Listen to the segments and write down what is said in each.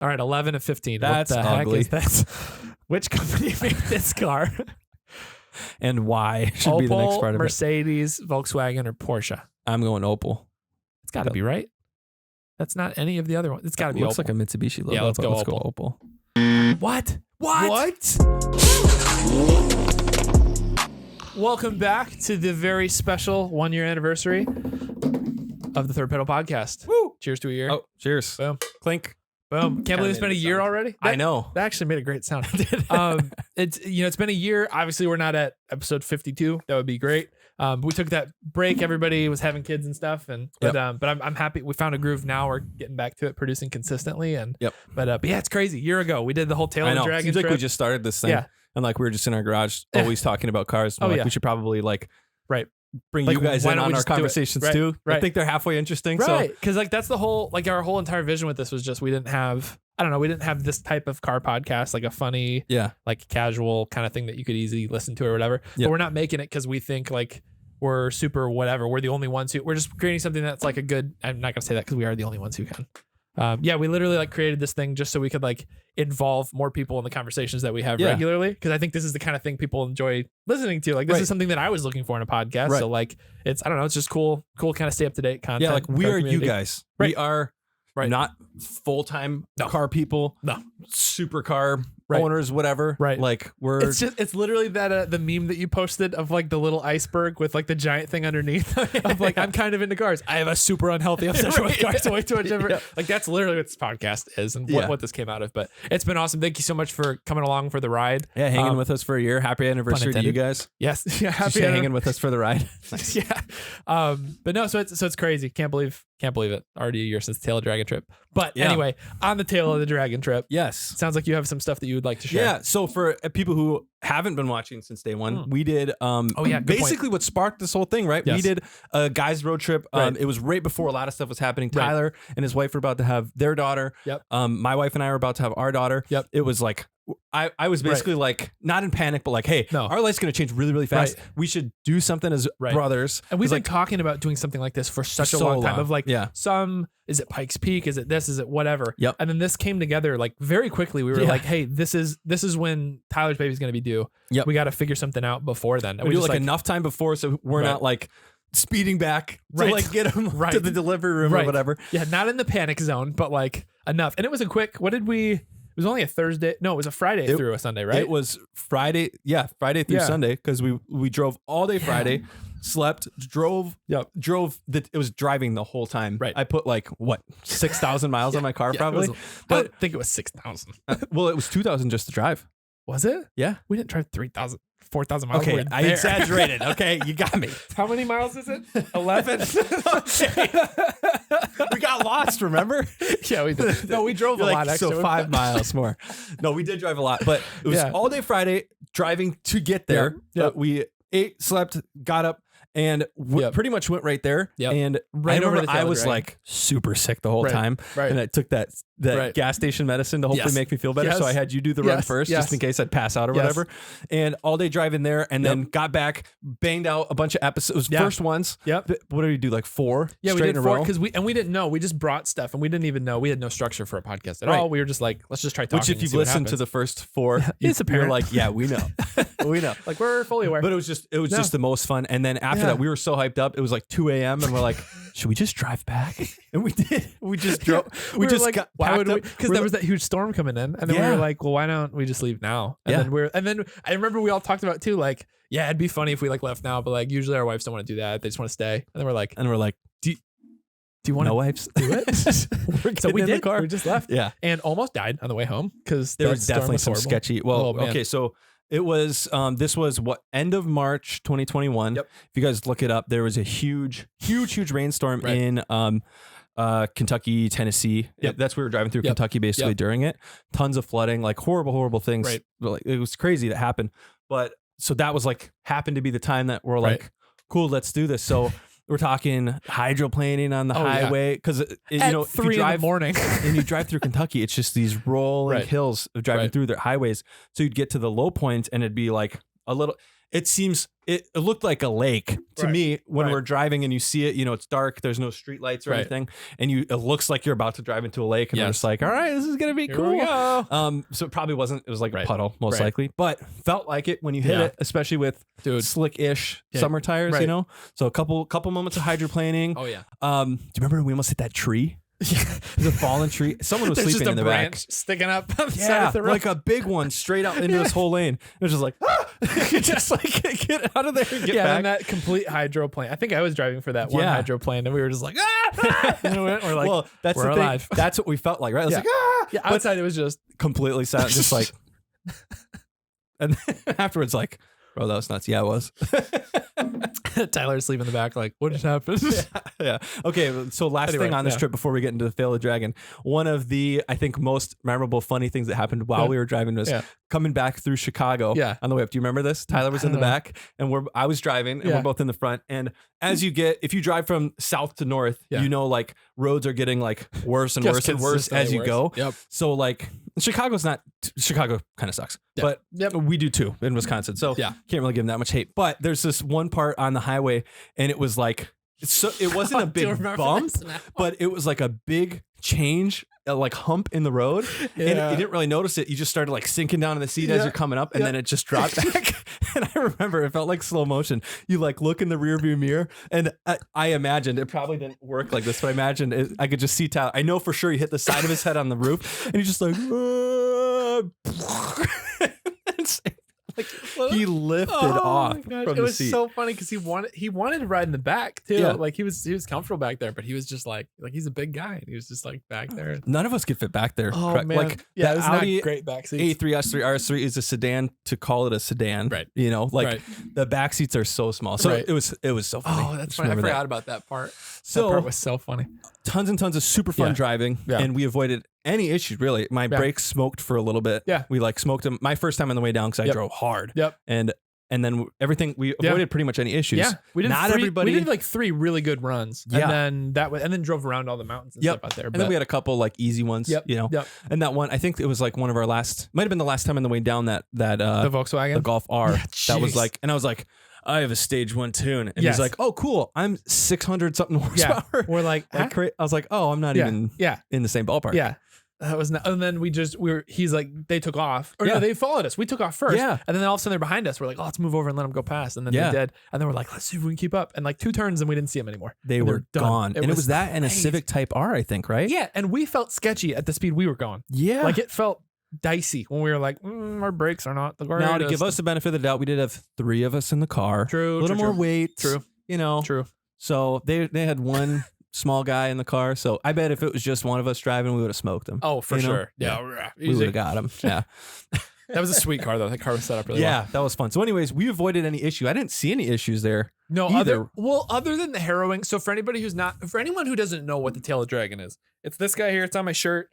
All right, 11 of 15. That's what the ugly. heck is that? Which company made this car? And why should Opel, be the next part of Mercedes, Volkswagen, or Porsche? it. I'm going Opel. It's got to be right. That's not any of the other ones. It's got to be Looks Opel. like a Mitsubishi logo. Yeah, let's but go let's Opel. go Opel. What? Welcome back to the very special 1-year anniversary of the Third Pedal Podcast. Woo! Cheers to a year. Oh, cheers. Boom. Clink. Boom. Can't believe it's been a year already. I know. That actually made a great sound. It's been a year. Obviously, we're not at episode 52. That would be great. We took that break. Everybody was having kids and stuff, but I'm happy we found a groove now. We're getting back to it, producing consistently, but yeah, it's crazy. A year ago, we did the whole Tail of the Dragon Seems trip. like we just started this thing, and like we were just in our garage, always talking about cars. We should probably bring you guys in on our conversations too. Right. I think they're halfway interesting. Right, because that's the whole our whole entire vision with this was just we didn't have this type of car podcast, like a funny, casual kind of thing that you could easily listen to or whatever. But we're not making it because we think we're super whatever. We're the only ones we're just creating something that's like a good. I'm not gonna say that because we are the only ones who can. We literally created this thing just so we could involve more people in the conversations that we have regularly. Because I think this is the kind of thing people enjoy listening to. This is something that I was looking for in a podcast. Right. So it's it's just cool kind of stay up to date content. Yeah, we are you guys. Right. We are not full-time car people. No, supercar owners, whatever. Right. It's literally that the meme that you posted of the little iceberg with the giant thing underneath of I'm kind of into cars. I have a super unhealthy obsession with cars. Way too much different. That's literally what this podcast is and what this came out of. But it's been awesome. Thank you so much for coming along for the ride. Yeah, hanging with us for a year. Happy anniversary to you guys. Yes. Yeah, happy hanging with us for the ride. Nice. Yeah. But no, so it's crazy. Can't believe it. Already a year since the Tail of the Dragon trip. But anyway, on the Tail of the Dragon trip. Yes. Sounds like you have some stuff that you would like to share. Yeah. So for people who haven't been watching since day one, we did basically what sparked this whole thing, right? Yes. We did a guys road trip. It was right before a lot of stuff was happening. Tyler and his wife were about to have their daughter. Yep. My wife and I were about to have our daughter. Yep. It was I was basically not in panic, but hey, our life's going to change really, really fast. Right. We should do something as brothers. And we've been talking about doing something like this for such a long time is it Pikes Peak? Is it this? Is it whatever? Yep. And then this came together very quickly. We were hey, this is when Tyler's baby's going to be due. Yep. We got to figure something out before then. And we do enough time before so we're not speeding back to get him to the delivery room or whatever. Yeah, not in the panic zone, but enough. And it was a quick, it was only a Thursday. No, it was a Friday through a Sunday, right? It was Friday. Yeah, Friday through Sunday because we drove all day Friday, slept, drove. It was driving the whole time. Right. I put 6,000 miles on my car probably. I don't think it was 6,000. Well, it was 2,000 just to drive. Was it? Yeah. We didn't drive 3,000. 4,000 miles. Okay, I exaggerated. Okay, you got me. How many miles is it? 11. We got lost, remember? Yeah, we did. No, we drove a lot extra. So 5 miles more. No, we did drive a lot, but it was all day Friday driving to get there. Yeah. We ate, slept, got up, and pretty much went right there. Yep. And I was super sick the whole time. Right. And I took that gas station medicine to hopefully make me feel better. Yes. So I had you do the run first just in case I'd pass out or whatever. And all day driving there and then got back, banged out a bunch of episodes, first ones. Yep. What did we do? 4? Yeah, we did 4 because we didn't know. We just brought stuff and we didn't even know. We had no structure for a podcast at all. We were just let's just try talking. Which if you've listened to the first 4, you're yeah, we know. We know. We're fully aware. But it was just the most fun. And then after that, we were so hyped up. It was 2 a.m. and we're should we just drive back? And we did. We just drove. We just got why would we? Because there was that huge storm coming in, and then we were well, why don't we just leave now? And then I remember we all talked about too, it'd be funny if we left now, but usually our wives don't want to do that; they just want to stay. And then we're do you want no wives do it? So we did. The car. We just left. Yeah, and almost died on the way home because there was definitely some sketchy. Well, okay, so. It was, this was end of March 2021. Yep. If you guys look it up, there was a huge rainstorm in Kentucky, Tennessee. Yep. That's where we were driving through Kentucky basically during it. Tons of flooding, horrible things. Right. It was crazy that happened. But so that was happened to be the time that we're cool, let's do this. So we're talking hydroplaning on the highway because if you drive in the morning and you drive through Kentucky, it's just these rolling hills of driving through their highways. So you'd get to the low point and it'd be a little. it looked like a lake to me when we're driving and you see it, it's dark. There's no street lights or anything. And it looks like you're about to drive into a lake and we're just like, all right, this is going to be cool. We go. So it probably wasn't, it was like a puddle most likely, but felt like it when you hit it, especially with slick-ish summer tires, So a couple moments of hydroplaning. Oh yeah. Do you remember when we almost hit that tree? The fallen tree. Someone was sleeping in the back, sticking up on the side of the road. like a big one straight out into this whole lane. It was just like, just like get out of there and get back. And that complete hydroplane. I think I was driving for that one hydroplane, and we were just like, and we're like, well, that's we're the alive. Thing. That's what we felt like, right? It was like, yeah. Outside, it was just completely silent, just like, and then afterwards, like, bro, that was nuts. Yeah, it was. Tyler's asleep in the back, like, what just happened? Yeah. Okay, so last thing on this trip before we get into the Fail the Dragon, one of the, I think, most memorable, funny things that happened while we were driving was coming back through Chicago on the way up. Do you remember this? Tyler was in the back, and I was driving, and we're both in the front. And as if you drive from south to north, like roads are getting like worse and worse and worse as you go. Yep. So like Chicago kind of sucks, but we do too in Wisconsin. So can't really give them that much hate. But there's this one part on the highway, and it was like, it wasn't a big bump, but it was like a big change, like hump in the road, and you didn't really notice it. You just started like sinking down in the seat as you're coming up, and then it just dropped back. And I remember it felt like slow motion. You like look in the rearview mirror, and I imagined it probably didn't work like this, but I imagined I could just see Tyler. I know for sure he hit the side of his head on the roof, and he's just like. He lifted off from the seat. It was so funny because he wanted to ride in the back too. Yeah. Like he was comfortable back there, but he was just like he's a big guy and he was just like back there. None of us could fit back there. Oh man, like it was Audi not great back seats. A3 S3 RS3 is a sedan to call it a sedan, right? The back seats are so small. So it was so funny. Oh, that's funny. I forgot about that part. That part was so funny. Tons and tons of super fun driving, and we avoided any issues really. My brakes smoked for a little bit. Yeah, we like smoked them. My first time on the way down because I drove hard. Yep, and then everything we avoided pretty much any issues. Yeah, we did. We did like 3 really good runs. Yeah, and then drove around all the mountains and stuff out there. And then we had a couple like easy ones. Yep, and that one I think it was like one of our might have been the last time on the way down that the Volkswagen, the Golf R. That was like, and I was like. I have a stage 1 tune. And he's like, oh, cool. I'm 600 something horsepower. Yeah. We're like, I was like, oh, I'm not even in the same ballpark. Yeah. That was not, and then he's like, they took off. Or no, they followed us. We took off first. Yeah. And then all of a sudden they're behind us. We're like, oh, let's move over and let them go past. And then they did. And then we're like, let's see if we can keep up. And like 2 turns and we didn't see them anymore. They were gone. It was that and a Civic Type R, I think, right? Yeah. And we felt sketchy at the speed we were going. Yeah. Like it felt dicey when we were like, our brakes are not the greatest. Now, to give us the benefit of the doubt, we did have 3 of us in the car. True. A little more weight. True. True. So they had one small guy in the car. So I bet if it was just one of us driving, we would have smoked him. Oh, for sure. Yeah. We would have got him. Yeah. That was a sweet car, though. That car was set up really well. Yeah, that was fun. So anyways, we avoided any issue. I didn't see any issues there. No, other than the harrowing. So for anyone who doesn't know what the Tail of the Dragon is, it's this guy here. It's on my shirt.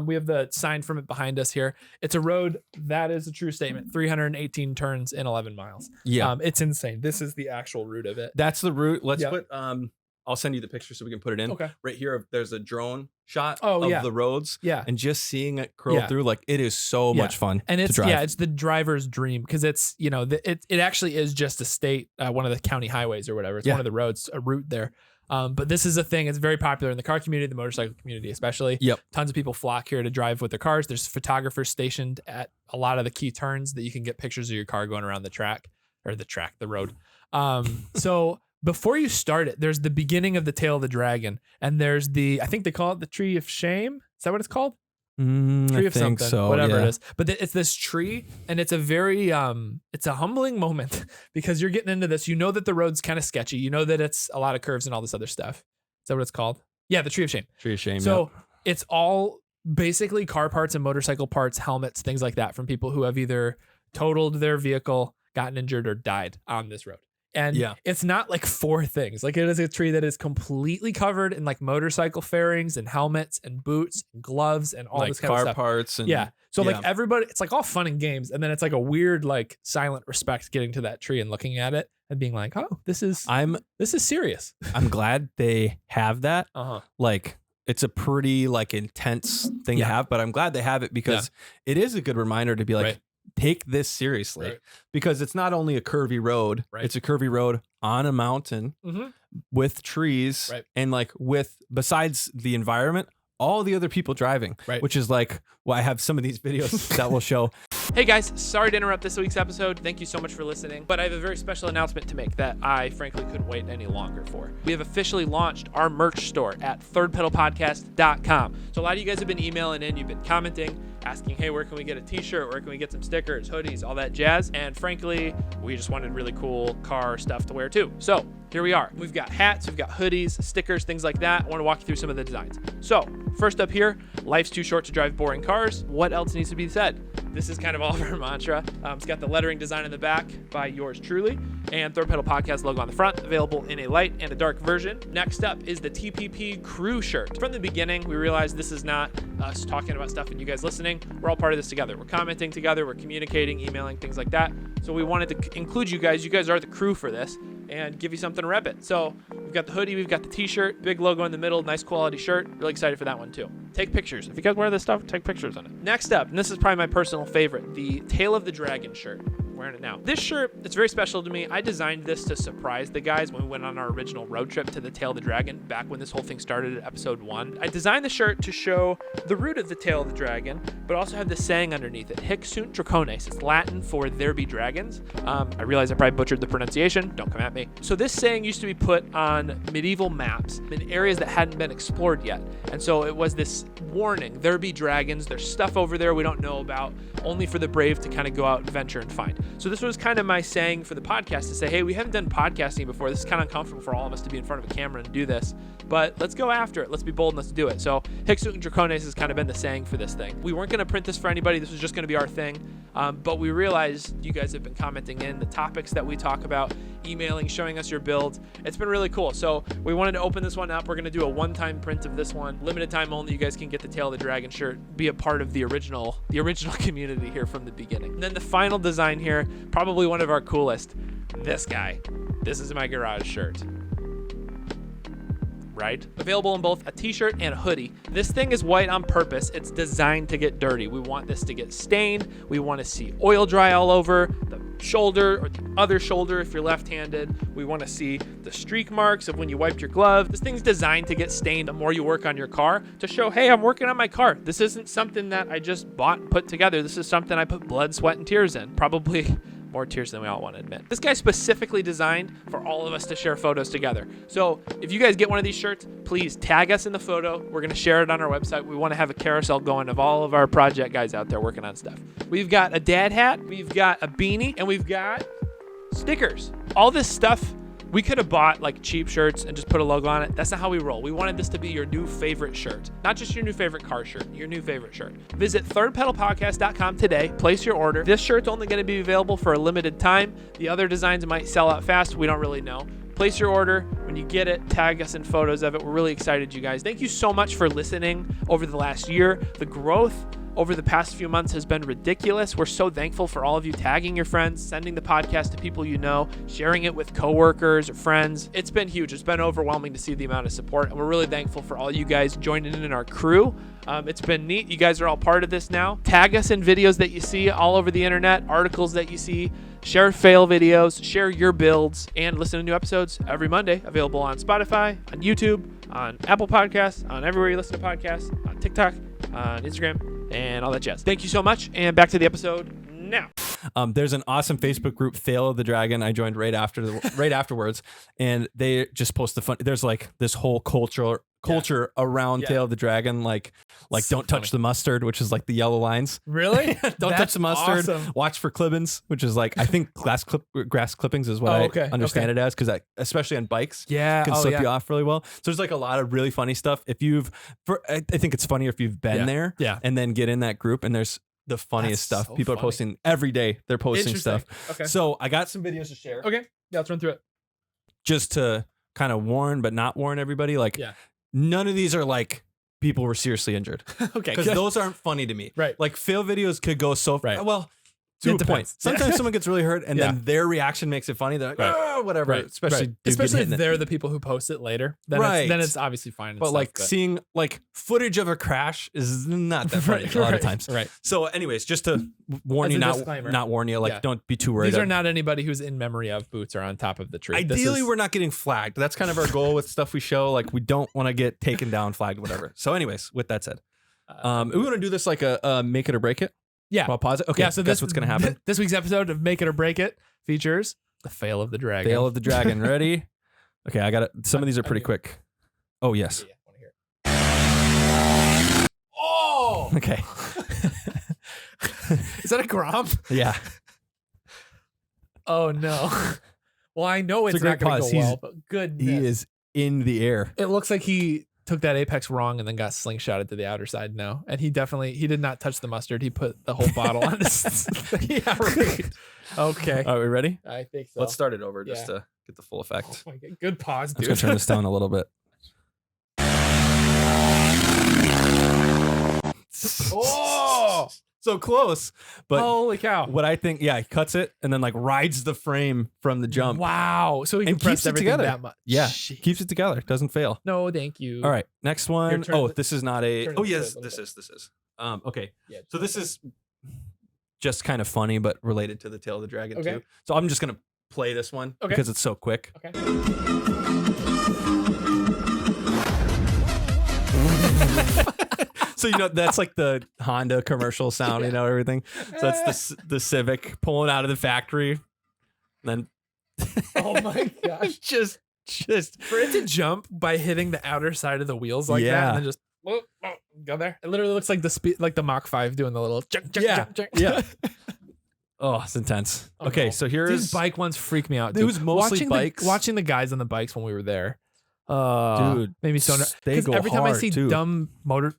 We have the sign from it behind us here. It's a road that is a true statement. 318 turns in 11 miles. Yeah. It's insane. This is the actual route of it. That's the route. Let's put, I'll send you the picture so we can put it in. Okay. Right here, there's a drone shot of the roads. Yeah. And just seeing it curl through, like it is so much fun and it's, to drive. Yeah, it's the driver's dream because it's, it actually is just a state, one of the county highways or whatever. It's one of the roads, a route there. But this is a thing. It's very popular in the car community, the motorcycle community especially. Yep. Tons of people flock here to drive with their cars. There's photographers stationed at a lot of the key turns that you can get pictures of your car going around the road. So before you start it, there's the beginning of the Tail of the Dragon, and there's I think they call it the Tree of Shame. Is that what it's called? Tree of something, so, whatever it is. But it's this tree, and it's a very it's a humbling moment because you're getting into this. You know that the road's kind of sketchy. You know that it's a lot of curves and all this other stuff. Is that what it's called? Yeah, the Tree of Shame. Tree of Shame. So it's all basically car parts and motorcycle parts, helmets, things like that from people who have either totaled their vehicle, gotten injured, or died on this road. And it's not like 4 things. Like it is a tree that is completely covered in like motorcycle fairings and helmets and boots and gloves and all like this kind of stuff. Car parts. And, So like everybody, it's like all fun and games. And then it's like a weird, like silent respect getting to that tree and looking at it and being like, oh, this is serious. I'm glad they have that. Like it's a pretty like intense thing to have, but I'm glad they have it because it is a good reminder to be like, take this seriously because it's not only a curvy road, it's a curvy road on a mountain with trees and like besides the environment, all the other people driving, which is like, well, I have some of these videos that will show. Hey guys, sorry to interrupt this week's episode. Thank you so much for listening, but I have a very special announcement to make that I frankly couldn't wait any longer for. We have officially launched our merch store at thirdpedalpodcast.com. So a lot of you guys have been emailing in, you've been commenting, asking, hey, where can we get a t-shirt? Where can we get some stickers, hoodies, all that jazz? And frankly, we just wanted really cool car stuff to wear too. So here we are. We've got hats, we've got hoodies, stickers, things like that. I want to walk you through some of the designs. So first up here, life's too short to drive boring cars. What else needs to be said? This is kind of all of our mantra. It's got the lettering design in the back by yours truly, and Third Pedal Podcast logo on the front, available in a light and a dark version. Next up is the TPP crew shirt. From the beginning, we realized this is not us talking about stuff and you guys listening. We're all part of this together. We're commenting together, we're communicating, emailing, things like that. So we wanted to include you guys. You guys are the crew for this, and give you something to rep it. So we've got the hoodie, we've got the t-shirt, big logo in the middle, nice quality shirt. Really excited for that one too. Take pictures. If you guys wear this stuff, take pictures on it. Next up, and this is probably my personal favorite, the Tail of the Dragon shirt. I'm wearing it now. This shirt, it's very special to me. I designed this to surprise the guys when we went on our original road trip to the Tail of the Dragon, back when this whole thing started at episode 1. I designed the shirt to show the root of the Tail of the Dragon, but also have this saying underneath it, Hic sunt dracones. It's Latin for there be dragons. I realize I probably butchered the pronunciation. Don't come at me. So this saying used to be put on medieval maps in areas that hadn't been explored yet. And so it was this warning, there be dragons, there's stuff over there we don't know about, only for the brave to kind of go out and venture and find. So this was kind of my saying for the podcast, to say, hey, we haven't done podcasting before. This is kind of uncomfortable for all of us to be in front of a camera and do this, but let's go after it. Let's be bold and let's do it. So Hic sunt dracones has kind of been the saying for this thing. We weren't going to print this for anybody. This was just going to be our thing. But we realized you guys have been commenting in the topics that we talk about, emailing, showing us your builds. It's been really cool. So we wanted to open this one up. We're going to do a one-time print of this one. Limited time only. You guys can get the Tail of the Dragon shirt, be a part of the original community here from the beginning. And then the final design here, probably one of our coolest, this guy. This is my garage shirt. Right? Available in both a t-shirt and a hoodie. This thing is white on purpose. It's designed to get dirty. We want this to get stained. We want to see oil dry all over the shoulder or the other shoulder if you're left-handed. We want to see the streak marks of when you wiped your glove. This thing's designed to get stained the more you work on your car, to show, hey, I'm working on my car. This isn't something that I just bought and put together. This is something I put blood, sweat, and tears in. Probably more tears than we all want to admit. This guy's specifically designed for all of us to share photos together. So if you guys get one of these shirts, please tag us in the photo. We're going to share it on our website. We want to have a carousel going of all of our project guys out there working on stuff. We've got a dad hat, we've got a beanie, and we've got stickers. All this stuff, we could have bought like cheap shirts and just put a logo on it. That's not how we roll. We wanted this to be your new favorite shirt. Not just your new favorite car shirt, your new favorite shirt. Visit thirdpedalpodcast.com today. Place your order. This shirt's only going to be available for a limited time. The other designs might sell out fast. We don't really know. Place your order. When you get it, tag us in photos of it. We're really excited, you guys. Thank you so much for listening over the last year. The growth over the past few months has been ridiculous. We're so thankful for all of you tagging your friends, sending the podcast to people you know, sharing it with coworkers or friends. It's been huge. It's been overwhelming to see the amount of support, and we're really thankful for all you guys joining in our crew. It's been neat. You guys are all part of this now. Tag us in videos that you see all over the internet, articles that you see. Share fail videos, share your builds, and listen to new episodes every Monday. Available on Spotify, on YouTube, on Apple Podcasts, on everywhere you listen to podcasts, on TikTok, on Instagram, and all that jazz. Thank you so much, and back to the episode now. There's an awesome Facebook group, Fail of the Dragon. I joined right afterwards, and they just post the fun. There's like this whole culture around Tail of the Dragon, like so don't touch the mustard, which is like the yellow lines. Really? Don't touch the mustard. Awesome. Watch for clippings, which is like I think grass clippings is what I understand it as, because especially on bikes, can slip you off really well. So there's like a lot of really funny stuff. I think it's funnier if you've been there, and then get in that group, and there's the funniest stuff. So people are posting every day. They're posting stuff. Okay. So I got some videos to share. Okay. Yeah, let's run through it. Just to kind of warn, but not warn everybody. Like, none of these are like people were seriously injured. Okay. Because those aren't funny to me. Right. Like fail videos could go so far. Well, To a point. Sometimes someone gets really hurt, and then their reaction makes it funny. They're like, oh, whatever. Right. Especially if they're the people who post it later. Then it's obviously fine. But seeing like footage of a crash is not that funny a lot of times. Right. So, anyways, just to warn you, not warn you, like don't be too worried. These are not anybody who's in memory of boots or on top of the tree. Ideally, we're not getting flagged. That's kind of our goal with stuff we show. Like we don't want to get taken down, flagged, whatever. So, anyways, with that said, we want to do this like a make it or break it. Yeah. I'll pause it. Okay. Yeah, so that's what's going to happen. This week's episode of Make It or Break It features the fail of the dragon. Fail of the dragon. Ready? Okay. I got it. Some of these are pretty quick. Oh, yes. Yeah, I want to hear it. Oh! Okay. Is that a Grom? Yeah. Oh, no. Well, I know it's not going to go well, but goodness. He is in the air. It looks like he took that apex wrong and then got slingshotted to the outer side now. And he did not touch the mustard. He put the whole bottle on his. Yeah, right. Okay. Are we ready? I think so. Let's start it over just to get the full effect. Oh my God. Good pause, dude. I'm just going to turn this down a little bit. Oh! So close, but holy cow! What I think, he cuts it and then like rides the frame from the jump. Wow! So he can press everything together that much. Yeah, keeps it together. Doesn't fail. No, thank you. All right, next one. This is not a. Oh yes, this is. Okay. Yeah, so this is just kind of funny, but related to the tail of the dragon too. So I'm just gonna play this one because it's so quick. Okay. So, that's like the Honda commercial sound, everything. So that's the Civic pulling out of the factory. And then oh my gosh. just for it to jump by hitting the outer side of the wheels like that and then just go there. It literally looks like the speed, like the Mach 5 doing the little junk. Yeah. Oh, it's intense. Okay, so these bike ones freak me out. It was mostly bikes. Watching the guys on the bikes when we were there. Dude, made me so they go every time I see too. dumb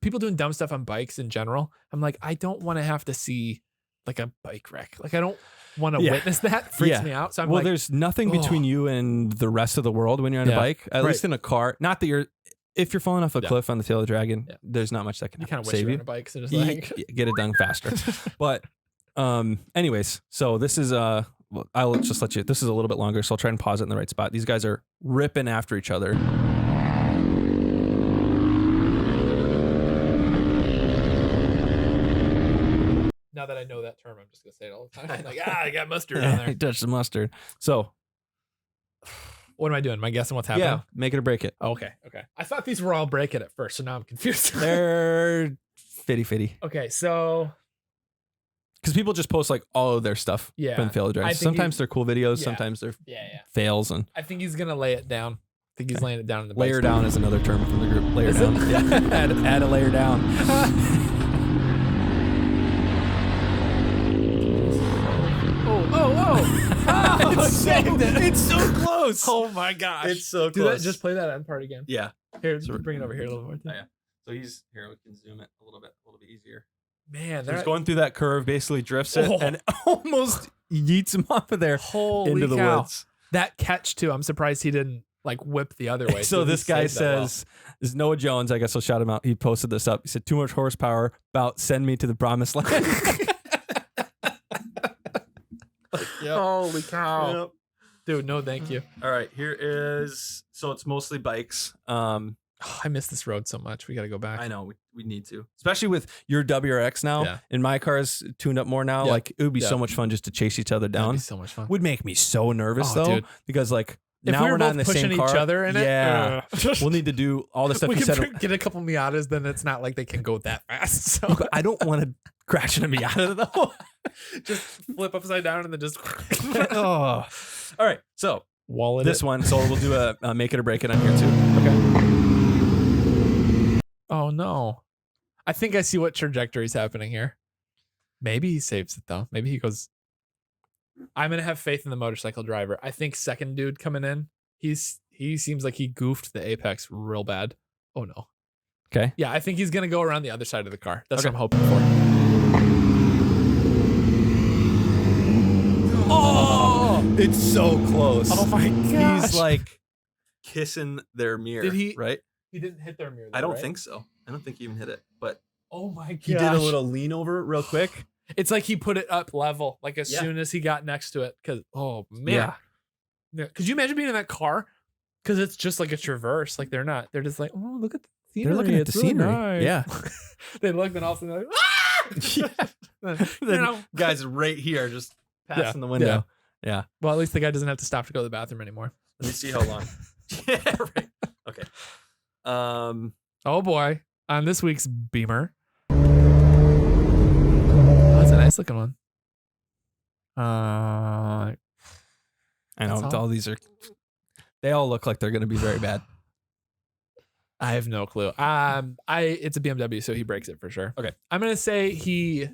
people doing dumb stuff on bikes in general, I'm like, I don't want to have to see like a bike wreck. Like I don't want to witness that. It freaks me out. So I'm there's nothing between you and the rest of the world when you're on a bike. At least in a car. Not that if you're falling off a cliff on the tail of the dragon, there's not much that can kind of save wish you. On a bike, so just like get it done faster. But anyways, so this is I'll just let you. This is a little bit longer, so I'll try and pause it in the right spot. These guys are ripping after each other. Now that I know that term, I'm just gonna say it all the time. Like, I got mustard on there. He touched the mustard. So, what am I doing? Am I guessing what's happening? Yeah, make it or break it. Oh, okay. I thought these were all break it at first, so now I'm confused. They're fitty. Okay, so because people just post like all of their stuff. Yeah. From fail drives. Sometimes they're cool videos. Sometimes they're fails. And I think he's gonna lay it down. I think he's laying it down in the layer down is another term from the group. Layer down. Yeah. add a layer down. It's so close. Oh my gosh. It's so close. Just play that end part again. Yeah. Here, bring it over here a little more. Yeah. So he's here. We can zoom it a little bit easier. Man, he's going through that curve, basically drifts it and almost yeets him off of there into the woods. That catch too. I'm surprised he didn't like whip the other way. So this guy says, "This is Noah Jones." I guess I'll shout him out. He posted this up. He said, "Too much horsepower. About send me to the promised land." Holy cow. Yep. Dude, no thank you. All right, here is, so it's mostly bikes. I miss this road so much. We got to go back. I know, we need to. Especially with your WRX now. Yeah. And my car's tuned up more now. Yep. Like, it would be so much fun just to chase each other down. That'd be so much fun. Would make me so nervous though. Dude. Because like, if now we're not in the pushing same car. Each other in it, we'll need to do all the stuff we you can said. Get a couple Miatas, then it's not like they can go that fast. So I don't want to crash into a Miata though. Just flip upside down and then just. All right, so wallet this one. So we'll do a make it or break it on here too. Okay. Oh no, I think I see what trajectory's happening here. Maybe he saves it though. Maybe he goes. I'm gonna have faith in the motorcycle driver. I think second dude coming in, he seems like he goofed the apex real bad. Oh no. Okay. Yeah, I think he's gonna go around the other side of the car. That's what I'm hoping for. Oh, it's so close. Oh my gosh. He's like kissing their mirror. Did he? Right? He didn't hit their mirror. Though, I don't think so. I don't think he even hit it. But oh my gosh. He did a little lean over real quick. It's like he put it up level, like as soon as he got next to it. Because man, could you imagine being in that car? Because it's just like a traverse. Like they're just like, oh, look at the scenery. They're looking at the scenery. Nice. Yeah. They look, and all of a sudden they're like, the guy's right here, just passing the window. Yeah. Well, at least the guy doesn't have to stop to go to the bathroom anymore. Let me see how long. Yeah. Right. Okay. Oh boy, on this week's Beamer. That's a nice looking one. I know all these are. They all look like they're going to be very bad. I have no clue. It's a BMW, so he breaks it for sure. Okay, I'm gonna say he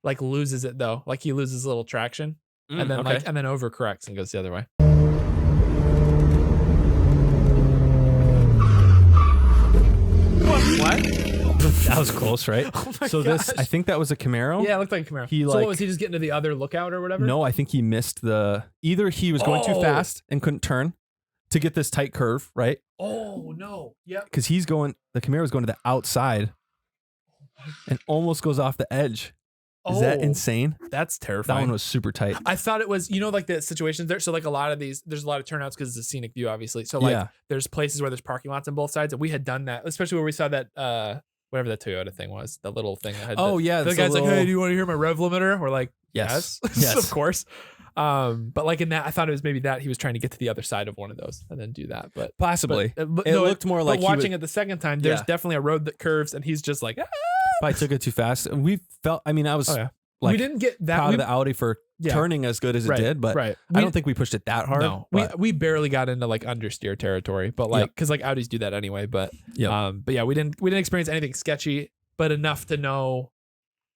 like loses it though. Like he loses a little traction, and then and then overcorrects and goes the other way. What? That was close, right? Oh so gosh. I think that was a Camaro. Yeah, it looked like a Camaro. So what was he just getting to the other lookout or whatever? No, I think he missed either he was going too fast and couldn't turn to get this tight curve, right? Oh no. Yep. Because the Camaro's going to the outside and almost goes off the edge. Is that insane? That's terrifying. That one was super tight. I thought it was, like the situations there. So like a lot of these, there's a lot of turnouts because it's a scenic view, obviously. So like there's places where there's parking lots on both sides. And we had done that, especially where we saw that, whatever that Toyota thing was, the little thing that had. The guy's like, hey, do you want to hear my rev limiter? We're like, yes. Of course. But like in that, I thought it was maybe that he was trying to get to the other side of one of those and then do that. But possibly it looked more like watching it the second time. There's definitely a road that curves, and he's just like, I took it too fast. And we felt. I mean, I was. We didn't get that proud of the Audi for turning as good as it did, but I don't think we pushed it that hard. No, we barely got into like understeer territory, but like because like Audis do that anyway. But we didn't experience anything sketchy, but enough to know.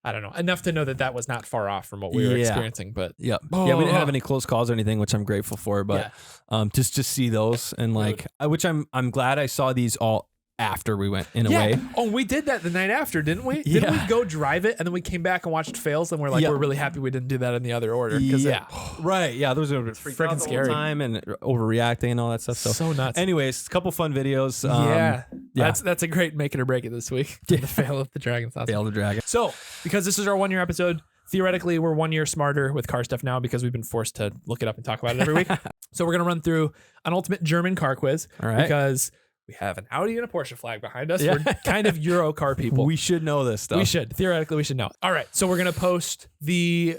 I don't know, enough to know that was not far off from what we were experiencing. But we didn't have any close calls or anything, which I'm grateful for. But just see those and like, which I'm glad I saw these all after we went in a way. Oh, we did that the night after, didn't we? Didn't we go drive it and then we came back and watched fails and we're like, we're really happy we didn't do that in the other order. Right. Yeah. Those are freaking scary time and overreacting and all that stuff. So nuts. Anyways, a couple fun videos. That's a great make it or break it this week. The fail of the dragon. Awesome. Fail of the dragon. So because this is our 1 year episode, theoretically we're 1 year smarter with car stuff now because we've been forced to look it up and talk about it every week. So we're going to run through an ultimate German car quiz. All right. Because we have an Audi and a Porsche flag behind us. We're kind of Euro car people. We should know this stuff. We should. Theoretically, we should know. All right. So we're going to post the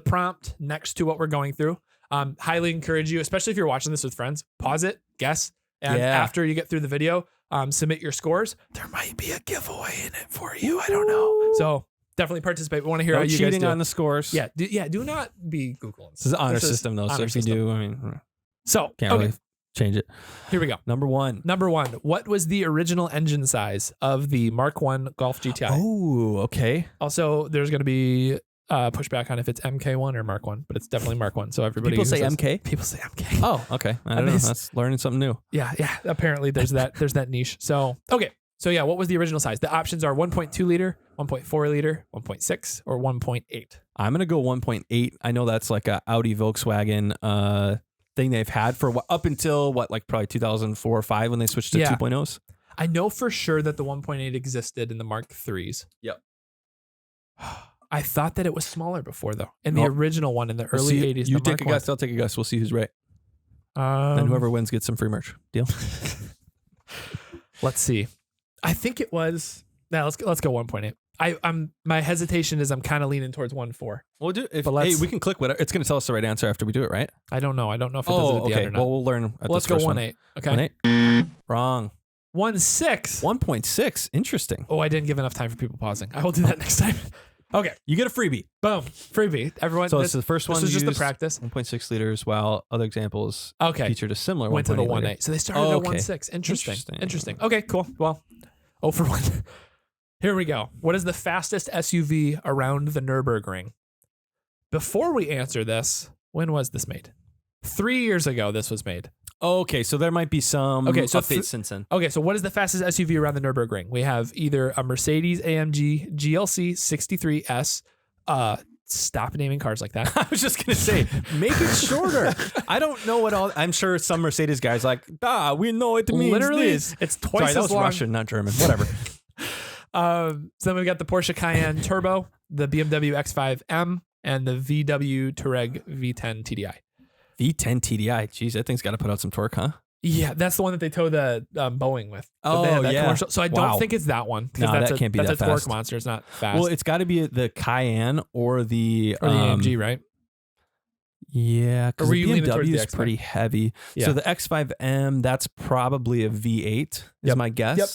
prompt next to what we're going through. Highly encourage you, especially if you're watching this with friends, pause it, guess. And after you get through the video, submit your scores. There might be a giveaway in it for you. I don't know. So definitely participate. We want to hear how you guys do. Cheating on the scores. Do not be Googling. This is an honor system, though. So if you do, I mean, can't really change it. Here we go. Number one. What was the original engine size of the Mark I Golf GTI? Oh, okay. Also, there's going to be pushback on if it's MK1 or Mark 1, but it's definitely Mark 1. So everybody people say MK. People say MK. Oh, okay. I don't know. That's learning something new. Yeah. Apparently, there's that niche. So okay. So yeah, what was the original size? The options are 1.2 liter, 1.4 liter, 1.6, or 1.8. I'm gonna go 1.8. I know that's like a Audi Volkswagen thing they've had for up until probably 2004 or 5 when they switched to 2.0s. I know for sure that the 1.8 existed in the Mark IIIs. Yep. I thought that it was smaller before though. In the original one in the early 80s. You take a guess, I'll take a guess. We'll see who's right. And whoever wins gets some free merch. Deal? Let's see. I think it was. Now let's go 1.8. My hesitation is I'm kind of leaning towards 1.4. We'll do. We can click whatever. It's going to tell us the right answer after we do it, right? I don't know if it does it at the end or not. Well, we'll learn. Let's go 1.8. Okay. 1.8. Wrong. 1.6. 1.6. Interesting. Oh, I didn't give enough time for people pausing. I will do that next time. Okay. You get a freebie. Boom. Freebie. Everyone. So it's the first one. This is just the practice. 1.6 liters, while other examples featured a similar went to the 1.8. liter. So they started at 1.6. Interesting. Okay, cool. Well, 0 for 1. Here we go. What is the fastest SUV around the Nürburgring? Before we answer this, when was this made? 3 years ago, this was made. Okay, so there might be some updates since then. Okay, so what is the fastest SUV around the Nürburgring? We have either a Mercedes AMG GLC 63S. Stop naming cars like that. I was just going to say, make it shorter. I don't know what all. I'm sure some Mercedes guys like, we know it means literally this. It's twice that as was long. Russian, not German. Whatever. So then we've got the Porsche Cayenne Turbo, the BMW X5M, and the VW Touareg V10 TDI. V10 TDI. Jeez, that thing's got to put out some torque, huh? Yeah, that's the one that they tow the Boeing with. Oh, yeah. Commercial. So I don't think it's that one. No, that can't be that fast. That's a torque monster. It's not fast. Well, it's got to be the Cayenne or the AMG, right? Yeah, because the BMW is the pretty heavy. Yeah. So the X5M, that's probably a V8 is my guess. Yep.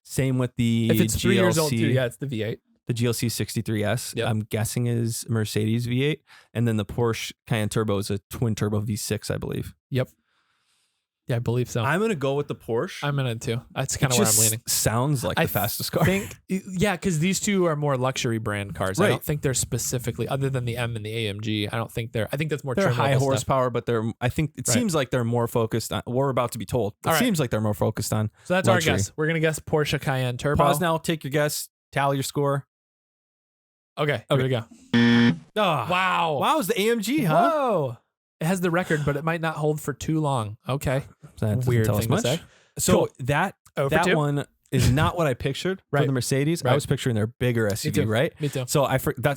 Same with the if it's GLC. 3 years old too, yeah, it's the V8. The GLC 63S, I'm guessing is Mercedes V8. And then the Porsche Cayenne Turbo is a twin turbo V6, I believe. Yep. Yeah, I believe so. I'm going to go with the Porsche. I'm going to too. That's kind of where I'm leaning. Sounds like the fastest car. Yeah, because these two are more luxury brand cars. Right. I don't think they're specifically, other than the M and the AMG, I think that's more they're high horsepower, but I think it seems like they're more focused on, we're about to be told. It seems like they're more focused on So that's luxury. Our guess. We're going to guess Porsche Cayenne Turbo. Pause now, take your guess, tally your score. Okay, here we go. Oh, wow. Wow, it's the AMG, huh? Whoa. It has the record, but it might not hold for too long. Okay. That weird thing to say. So cool. that one is not what I pictured for the Mercedes. I was picturing their bigger SUV, right? Me too. So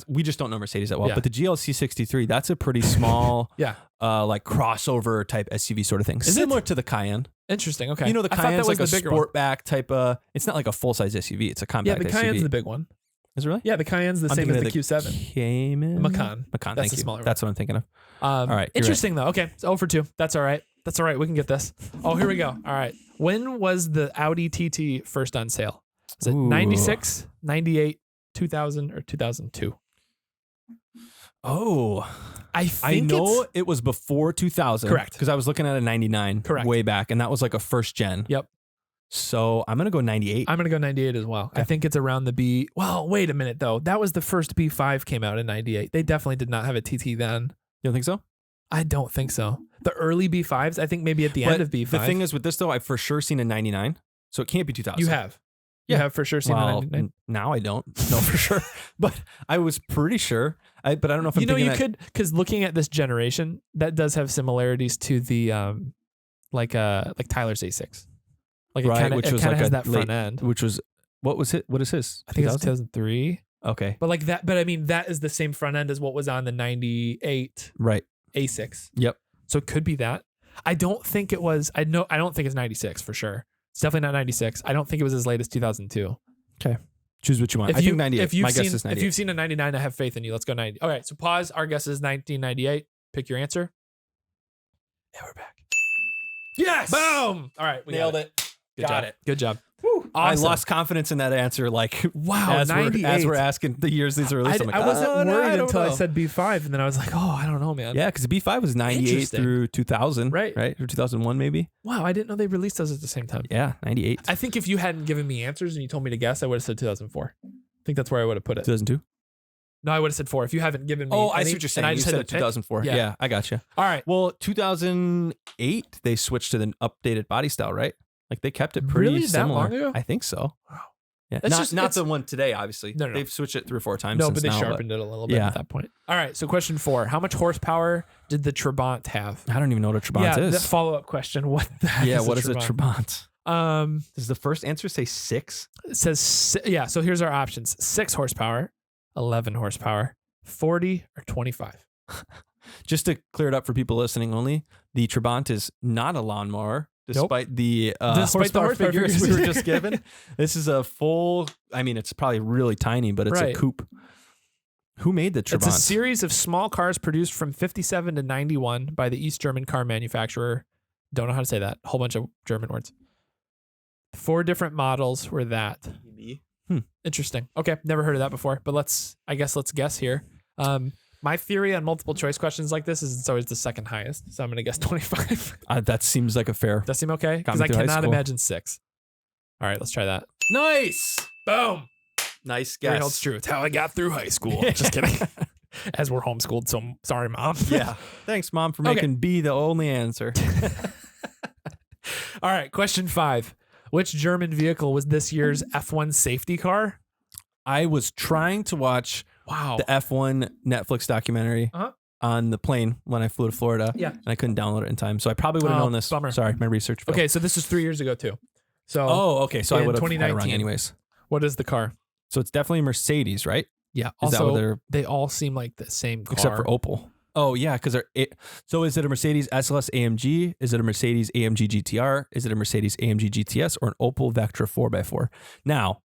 we just don't know Mercedes that well. But the GLC 63, that's a pretty small, like crossover type SUV sort of thing. Similar to the Cayenne. Interesting. Okay. You know, the Cayenne's like a sportback type of. It's not like a full size SUV. It's a compact SUV. Yeah, the Cayenne's the big one. Is it really? Yeah, the Cayenne's the same as the Q7. Cayman? Macan. That's the smaller one. That's what I'm thinking of. All right. Interesting though. Okay. It's 0 for 2. That's all right. That's all right. We can get this. Oh, here we go. All right. When was the Audi TT first on sale? Was it 96, 98, 2000, or 2002? Oh, I know it was before 2000. Correct. Because I was looking at a 99 way back, and that was like a first gen. Yep. So I'm going to go 98. I'm going to go 98 as well. Okay. I think it's around the B. Well, wait a minute though. That was the first B5 came out in 98. They definitely did not have a TT then. You don't think so? I don't think so. The early B5s, I think maybe at the end of B5. The thing is with this though, I've for sure seen a 99. So it can't be 2000. You have. You have for sure seen a 99. Now I don't know for sure. But I was pretty sure. But I don't know if I'm thinking you could, because looking at this generation, that does have similarities to the like Tyler's A6. Like it kind of has that front end. Which was, what was it? What is his? I think it's 2003. Okay. But like that, but I mean, that is the same front end as what was on the 98 A6. Yep. So it could be that. I don't think it was, I don't think it's 96 for sure. It's definitely not 96. I don't think it was as late as 2002. Okay. Choose what you want. I think 98. My guess is 98. If you've seen a 99, I have faith in you. Let's go 90. All right. So pause. Our guess is 1998. Pick your answer. Yeah, we're back. Yes. Boom. All right. We nailed it. Got it. Good job. Awesome. I lost confidence in that answer. Like, wow, as we're asking the years these are released. I wasn't worried until I said B5, and then I was like, oh, I don't know, man. Yeah, because B5 was 98 through 2000, right? Or 2001, maybe. Wow, I didn't know they released those at the same time. Yeah, 98. I think if you hadn't given me answers and you told me to guess, I would have said 2004. I think that's where I would have put it. 2002. No, I would have said 4. If you haven't given me. Oh, I see what you're saying. You said 2004. Yeah, I got you. All right. Well, 2008 they switched to the updated body style, right? Like they kept it pretty similar. That long ago? I think so. Wow. Yeah. Not the one today, obviously. No. They've switched it 3 or 4 times. No, but they sharpened it a little bit at that point. All right. So question 4. How much horsepower did the Trabant have? I don't even know what a Trabant is. The follow-up question. What the heck is what is a Trabant? Does the first answer say 6? It says, so here's our options. 6 horsepower, 11 horsepower, 40, or 25. Just to clear it up for people listening only, the Trabant is not a lawnmower. Despite the horsepower figures we were just given. This is a full, I mean, it's probably really tiny, but it's a coupe. Who made the Trabant? It's a series of small cars produced from 57 to 91 by the East German car manufacturer. Don't know how to say that. A whole bunch of German words. 4 different models were that. Interesting. Okay. Never heard of that before, but let's guess here. My theory on multiple choice questions like this is it's always the second highest. So I'm going to guess 25. That seems like a fair. Does that seem okay? Because I cannot imagine 6. All right, let's try that. Nice. Boom. Nice guess. It's true. It's how I got through high school. Just kidding. As we're homeschooled, so sorry, Mom. Yeah. Thanks, Mom, for making B the only answer. All right, question 5. Which German vehicle was this year's F1 safety car? I was trying to watch the F1 Netflix documentary on the plane when I flew to Florida. Yeah. And I couldn't download it in time. So I probably would have known this. Bummer. Sorry, my research failed. Okay, so this is 3 years ago too. So okay. So I would have had it wrong anyways. What is the car? So it's definitely a Mercedes, right? Yeah. Also, they all seem like the same car. Except for Opel. Oh, yeah, because so is it a Mercedes SLS AMG? Is it a Mercedes AMG GTR? Is it a Mercedes AMG GTS or an Opel Vectra 4x4? Now,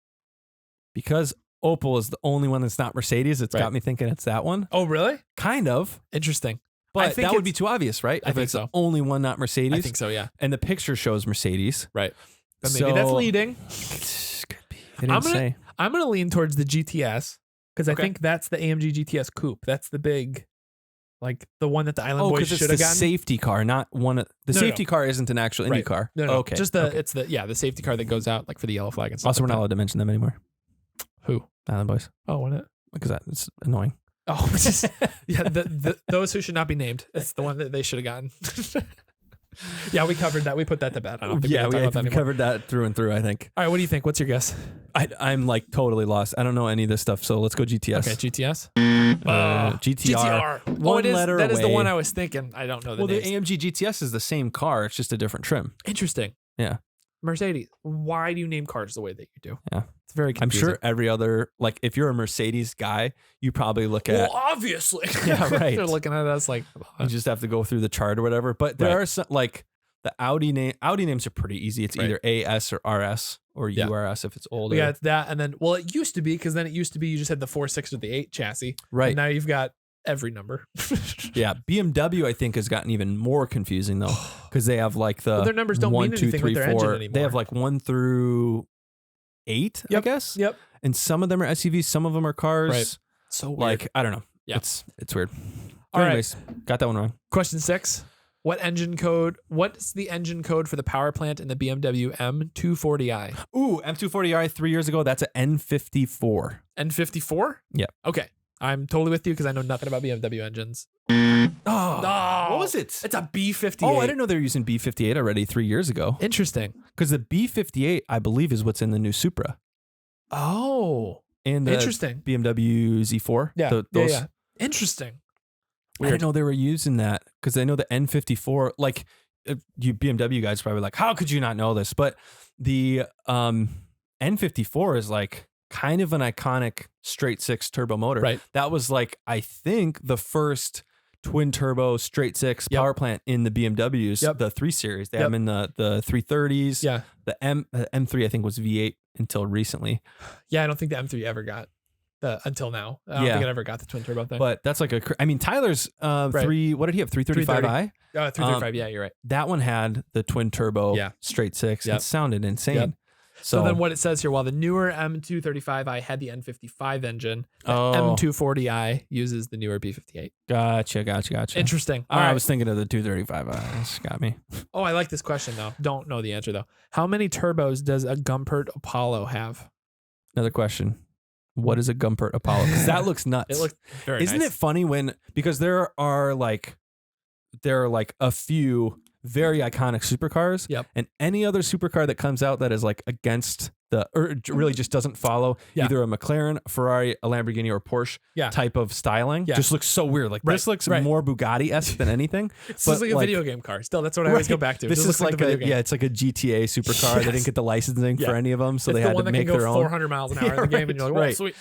because Opel is the only one that's not Mercedes, it's got me thinking it's that one. Oh, really? Kind of. Interesting. But that would be too obvious, right? I think it's so. The only one not Mercedes. I think so, yeah. And the picture shows Mercedes. Right. But maybe that's leading. Could be. They didn't say. I'm going to lean towards the GTS because I think that's the AMG GTS coupe. That's the big... Like the one that the Island Boys should have gotten. The safety car, not one. The safety car isn't an actual Indy car. No. Okay. Just it's the safety car that goes out like for the yellow flag and stuff. Also, we're not allowed to mention them anymore. Who? Island Boys. Oh, wasn't it? Because it's annoying. Oh, yeah. Those who should not be named. It's the one that they should have gotten. Yeah, we covered that. We put that to bed. I don't think we covered that through and through, I think. All right, what do you think? What's your guess? I'm like totally lost. I don't know any of this stuff, so let's go GTS. Okay, GTS? GTR. That is the one I was thinking. I don't know the names. The AMG GTS is the same car. It's just a different trim. Interesting. Yeah. Mercedes. Why do you name cars the way that you do? Yeah. It's very confusing. I'm sure every other, like if you're a Mercedes guy, you probably look at. Well, obviously. Yeah, right. They're looking at us like. You just have to go through the chart or whatever. But there are some, like the Audi names are pretty easy. It's either AS or RS or URS if it's older. Yeah, it's that. And then, it used to be, because then it used to be you just had the 4.6 or the 8 chassis. Right. And now you've got every number. Yeah. BMW, I think, has gotten even more confusing though, because they have like their numbers don't mean anything with their engine anymore. They have like 1 through 8, I guess. Yep. And some of them are SUVs, some of them are cars. Right. So weird. Like, I don't know. Yeah. It's weird. All Anyways, got that one wrong. Question 6. What's the engine code for the power plant in the BMW M240i? Ooh, M240i 3 years ago. That's an N54. N54? Yeah. Okay. I'm totally with you because I know nothing about BMW engines. Oh, no. What was it? It's a B58. Oh, I didn't know they were using B58 already 3 years ago. Interesting. Because the B58, I believe, is what's in the new Supra. Oh. And the interesting. BMW Z4. Yeah. Yeah. Interesting. Weird. I didn't know they were using that because I know the N54, like you BMW guys probably like, how could you not know this? But the N54 is like kind of an iconic straight 6 turbo motor. Right. That was like, I think the first twin turbo straight 6 power plant in the BMWs, the 3 Series. They have them in the 330s. Yeah. The M3, I think, was V8 until recently. Yeah, I don't think the M3 ever got until now. I don't think it ever got the twin turbo thing. But that's like Tyler's 3, what did he have? 335i? 335, yeah, you're right. That one had the twin turbo straight 6. It sounded insane. Yep. So then what it says here, while the newer M235i had the N55 engine, the M240i uses the newer B58. Gotcha. Interesting. I was thinking of the 235i. This got me. Oh, I like this question though. Don't know the answer though. How many turbos does a Gumpert Apollo have? Another question. What is a Gumpert Apollo? Because that looks nuts. It looks very Isn't it funny because there are like a few very iconic supercars. Yep. And any other supercar that comes out that is like against or really just doesn't follow either a McLaren, a Ferrari, a Lamborghini, or Porsche type of styling just looks so weird. Like this looks more Bugatti-esque than anything. It's like a video game car. Still, that's what I always go back to. This is like it's like a GTA supercar. They didn't get the licensing for any of them, so they had to make their own. 400 miles an hour in the game, and you're like, oh, sweet.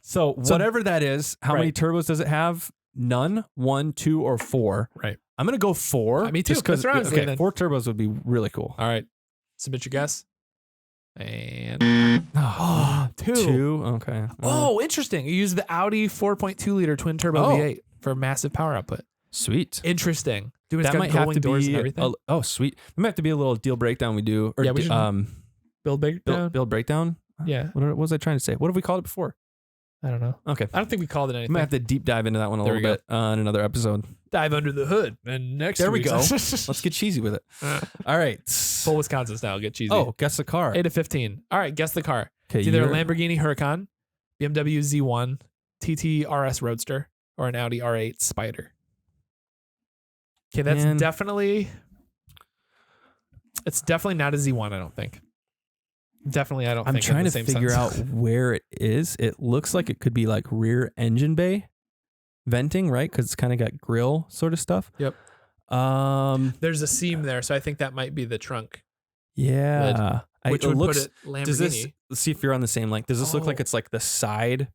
So whatever that is, how many turbos does it have? None, 1, 2, or 4. Right. I'm going to go 4. Me too. Because 4 turbos would be really cool. All right. Submit your guess. And 2. Okay. Oh, interesting. You use the Audi 4.2 liter twin turbo V8 for massive power output. Sweet. interesting. Dude, it's got going doors and everything. Oh, sweet. It might have to be a little deal breakdown we do. Or, yeah, we should build breakdown. Build breakdown? Yeah. What was I trying to say? What have we called it before? I don't know. Okay. I don't think we called it anything. We might have to deep dive into that one a little bit on another episode. Dive under the hood. And next There we go. Let's get cheesy with it. All right. Full Wisconsin style. Get cheesy. Oh, guess the car. 8 to 15. All right. Guess the car. Okay, it's either a Lamborghini Huracan, BMW Z1, TT RS Roadster, or an Audi R8 Spyder. Okay, that's definitely... It's definitely not a Z1, I don't think. Definitely, I don't think. I'm trying to figure out where it is. It looks like it could be like rear engine bay venting, right? Because it's kind of got grill sort of stuff. Yep. There's a seam there, so I think that might be the trunk. Yeah. Which would put it Lamborghini. Let's see if you're on the same link. Does this look like it's like the side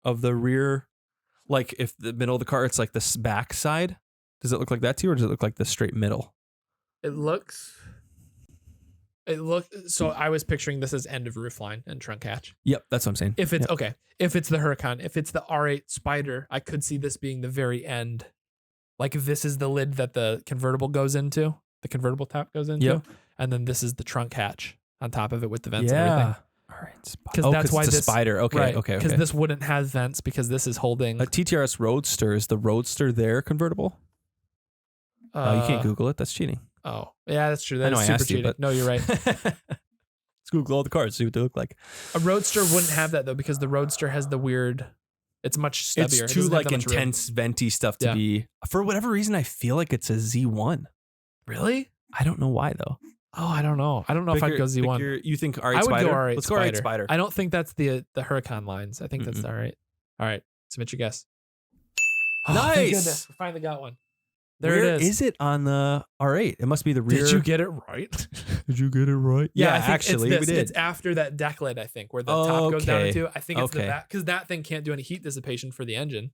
of the rear, like if the middle of the car, it's like the back side. Does it look like that to you, or does it look like the straight middle? It looks. So I was picturing this as end of roofline and trunk hatch. Yep, that's what I'm saying. If it's okay, if it's the Huracan, if it's the R8 Spyder, I could see this being the very end. Like if this is the lid that the convertible goes into, the convertible top goes into, and then this is the trunk hatch on top of it with the vents and everything. All right, because that's why it's a Spyder. Okay, right, okay. Because this wouldn't have vents because this is holding a TTRS Roadster. Is the Roadster there convertible? You can't Google it. That's cheating. Oh, yeah, that's true. That is I super asked cheating. you, but No, you're right. Let's Google all the cars, see what they look like. A Roadster wouldn't have that though because the Roadster has the weird. It's much stubbier. It's too like intense venti stuff to be. For whatever reason, I feel like it's a Z1. Really? I don't know why though. Oh, I don't know. I don't know if I'd go Z1. You think R8 I would Spyder? go R8 Let's go R8 Spyder. I don't think that's the Huracan lines. I think that's the R8. All right, submit your guess. Oh, nice. Thank goodness. We finally got one. There Where it is. Is it on the R8? It must be the rear. Did you get it right? Did you get it right? Yeah, actually, we did. It's after that deck lid, I think, where the top goes down into. I think it's the back because that thing can't do any heat dissipation for the engine.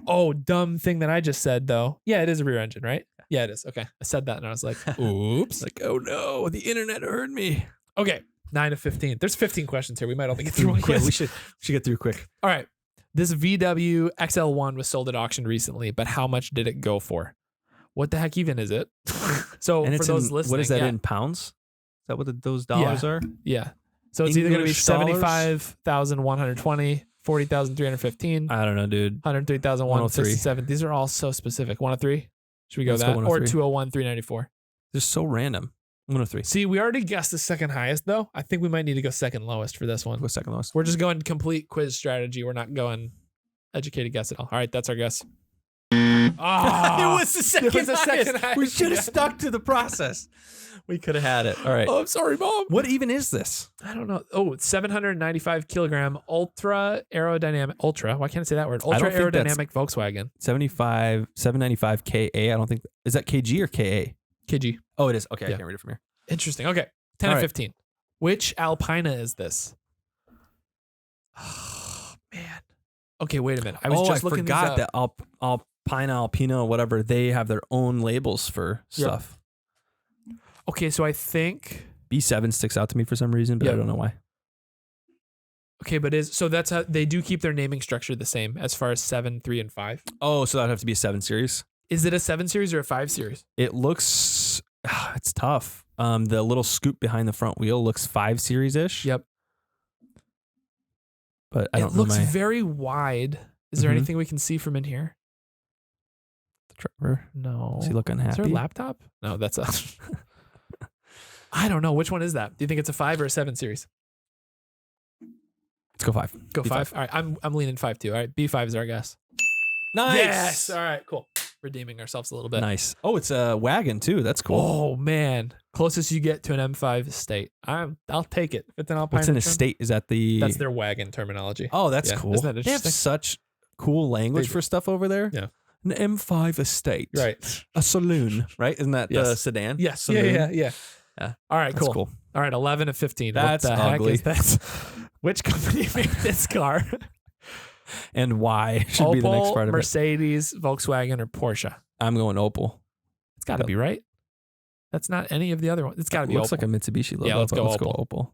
Oh, dumb thing that I just said though. Yeah, it is a rear engine, right? Yeah, it is. Okay, I said that and I was like, oops. Like, oh no, the internet heard me. Okay, 9 of 15. There's 15 questions here. We might only get through one quiz. We should get through quick. All right. This VW XL1 was sold at auction recently, but how much did it go for? What the heck even is it? So and for those listening, what is that in pounds? Is that what those dollars are? Yeah. So it's either going to be 75,120, 40,315. I don't know, dude. 103,167. These are all so specific. 103. Should we go that? Or 201,394. They're so random. 103. See, we already guessed the second highest though. I think we might need to go second lowest for this one. Go second lowest. We're just going complete quiz strategy. We're not going educated guess at all. All right, that's our guess. It was the second highest. We should have stuck to the process. We could have had it. All right. Oh, I'm sorry, Mom. What even is this? I don't know. Oh, it's 795 kilogram ultra aerodynamic. Ultra. Why can't I say that word? Ultra aerodynamic Volkswagen. 795 KA. I don't think. Is that KG or KA? KG. Oh, it is. Okay, I can't read it from here. Interesting. Okay. 10 of 15. Which Alpina is this? Oh, man. Okay, wait a minute. I was just looking forgot this up. that Alpina, whatever, they have their own labels for stuff. Okay, so I think B7 sticks out to me for some reason, but I don't know why. Okay, but that's how they do keep their naming structure the same as far as 7, 3, and 5. Oh, so that'd have to be a 7 series. Is it a 7 series or a 5 series? It looks, it's tough. The little scoop behind the front wheel looks 5 series ish. Yep. But I don't know. It looks very wide. Is there anything we can see from in here? The driver? No. Does he look unhappy? Is there a laptop? No, that's a. I don't know. Which one is that? Do you think it's a 5 or a 7 series? Let's go 5. Go B5. 5. All right. I'm leaning 5 too. All right. B5 is our guess. Nice. Yes. All right. Cool. Redeeming ourselves a little bit. Nice. Oh, it's a wagon too. That's cool. Oh man. Closest you get to an M5 estate. I'll take it. If it's an Alpine. What's an estate? Is that the? That's their wagon terminology. Oh, that's cool. Isn't that they have such cool language for stuff over there. Yeah. An M5 estate. Right. A saloon. Right? Isn't that the sedan? Yes. Saloon? Yeah. All right. That's cool. All right. 11 of 15. That's what the ugly. heck is that? Which company made this car? And why should Opel, be the next part of Mercedes, Volkswagen, or Porsche? I'm going Opel. It's got to be right. That's not any of the other ones. It's got to be Opel. Looks like a Mitsubishi logo. Yeah, let's go Opel.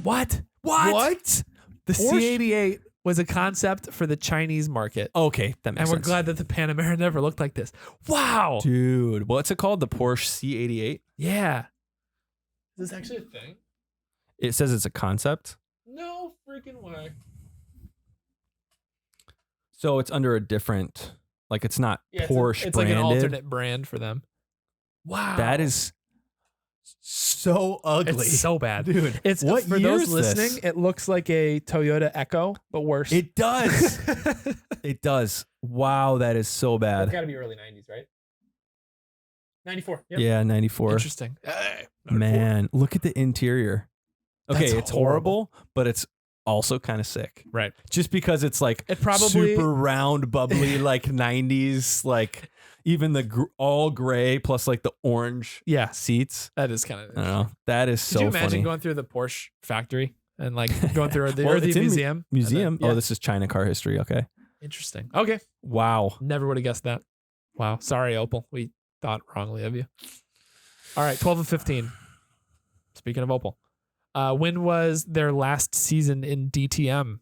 What? The C88 was a concept for the Chinese market. Okay, that makes sense. And we're glad that the Panamera never looked like this. Wow. Dude, what's it called? The Porsche C88? Yeah. Is this actually a thing? It says it's a concept. No freaking way. So it's under a different, like it's not Porsche it's branded. Like an alternate brand for them. Wow. That is so ugly. It's so bad. Dude, it's what for year those is listening, this? it looks like a Toyota Echo, but worse. It does. It does. Wow, that is so bad. It's got to be early 90s, right? 94. Yep. Yeah, 94. Interesting. Man, look at the interior. Okay, That's it's horrible, but it's also kind of sick. Right. Just because it's like it probably super round, bubbly, like 90s, like even the all gray plus like the orange seats. That is kind of, I don't know. That is so funny. Could you imagine going through the Porsche factory and like going through the museum. Museum. Then, this is China car history. Okay. Interesting. Okay. Wow. Never would have guessed that. Wow. Sorry, Opel. We thought wrongly of you. All right. 12 of 15. Speaking of Opel. When was their last season in DTM?